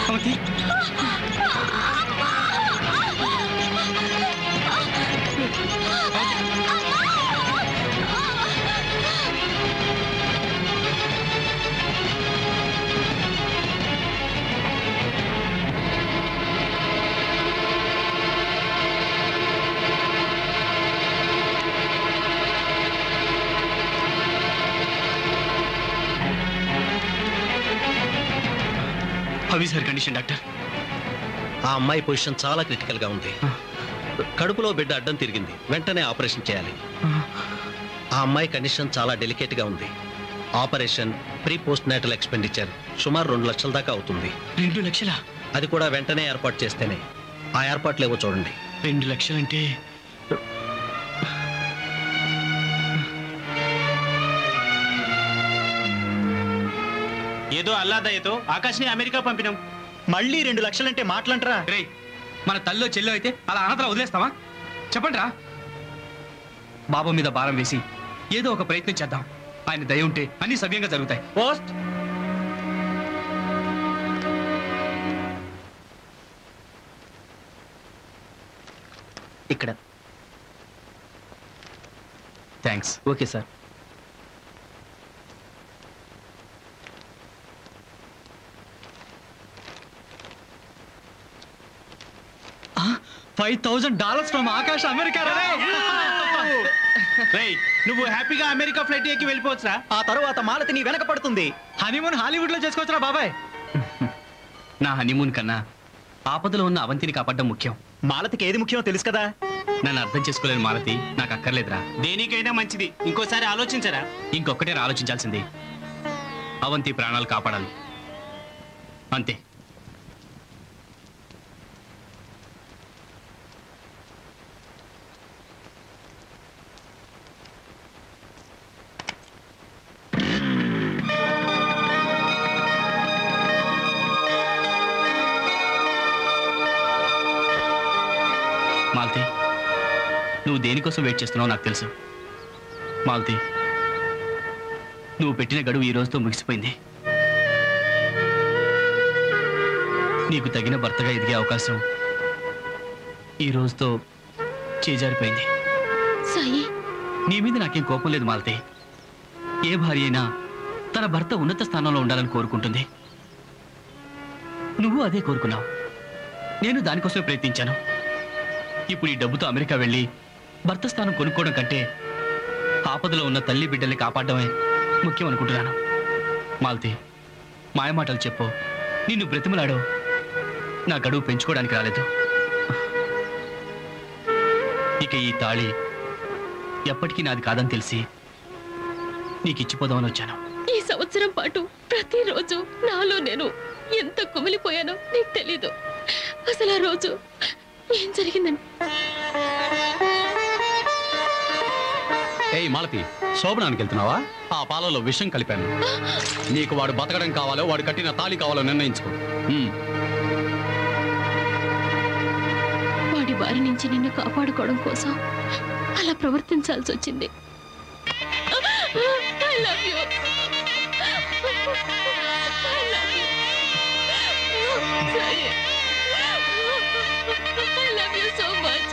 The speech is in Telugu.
Avanthi how is her condition doctor? ఆ అమ్మాయి పొజిషన్ చాలా క్రిటికల్ గా ఉంది. కడుపులో బిడ్డ అడ్డం తిరిగింది, వెంటనే ఆపరేషన్ చేయాలి. ఆ అమ్మాయి కండిషన్ చాలా డెలికేట్ గా ఉంది. Operation pre post natal expenditure సుమారు 2 లక్షల దాకా అవుతుంది. 2 లక్షలా? అది కూడా వెంటనే ఏర్పాటు చేస్తేనే. ఆ ఏర్పాట్లు ఏవో చూడండి. 2 లక్షలంటే ఏదో అల్లాదయ్యతో ఆకాశ్ని అమెరికా పంపినాం. మళ్ళీ 2 లక్షలంటే మాటలంటారా? రే, మన తల్లో చెల్లో అయితే అలా అనాథలా వదిలేస్తావా? చెప్పండి రా. బాబు మీద భారం వేసి ఏదో ఒక ప్రయత్నం చేద్దాం. ఆయన దయ ఉంటే అన్ని సవ్యంగా జరుగుతాయి. పోస్ట్ ఇక్కడ. Thanks. Okay sir. $5,000 from Akash America. నువ్వు హ్యాపీగా అమెరికా ఫ్లైట్ ఎక్కి వెళ్ళిపోవచ్చురా. ఆ తర్వాత మాలతి నీ వెనక పడుతుంది. హనీమూన్ హాలీవుడ్ లో చేసుకోవచ్చురా బాబాయ్. నా హనీమూన్ కన్నా ఆపదలో ఉన్న అవంతిని కాపాడడం ముఖ్యం. మాలతికి ఏది ముఖ్యమో తెలుసు కదా. నన్ను అర్థం చేసుకోలేని మాలతి నాకు అక్కర్లేదురా. దేనికైనా మంచిది, ఇంకోసారి ఆలోచించరా. ఇంకొక్కటే ఆలోచించాల్సింది, అవంతి ప్రాణాలు కాపాడాలి అంతే. మాలతి, నువ్వు దేనికోసం వెయిట్ చేస్తున్నావు నాకు తెలుసు. మాలతి, నువ్వు పెట్టిన గడువు ఈ రోజుతో ముగిసిపోయింది. నీకు తగిన భర్తగా ఎదిగే అవకాశం ఈ రోజుతో చేజారిపోయింది. నీ మీద నాకేం కోపం లేదు మాలతి. ఏ భార్య అయినా తన భర్త ఉన్నత స్థానంలో ఉండాలని కోరుకుంటుంది. నువ్వు అదే కోరుకున్నావు, నేను దానికోసమే ప్రయత్నించాను. ఇప్పుడు ఈ డబ్బుతో అమెరికా వెళ్ళి భర్త స్థానం కొనుక్కోవడం కంటే ఆపదలో ఉన్న తల్లి బిడ్డల్ని కాపాడడమే ముఖ్యం అనుకుంటున్నాను. మాలతి, మాయమాటలు చెప్పు, నిన్ను బ్రతిమలాడో నా గడువు పెంచుకోవడానికి రాలేదు. ఇక ఈ తాళి ఎప్పటికీ నాది కాదని తెలిసి నీకు ఇచ్చిపోదామని వచ్చాను. ఈ సంవత్సరం పాటు ప్రతిరోజు నాలో నేను ఎంత కుమిలిపోయానో నీకు తెలీదు. అసలు ఆ రోజు ఏం జరిగిందని. ఏయ్ మాలతి, శోభనానికి వెళ్తున్నావా? ఆ పాలలో విషం కలిపాను. నీకు వాడు బతకడం కావాలో వాడు కట్టిన తాళి కావాలో నిర్ణయించుకో. వాడి బారి నుంచి నిన్ను కాపాడుకోవడం కోసం అలా ప్రవర్తించాల్సి వచ్చింది. I love you. I love you. Sai. I love you so much.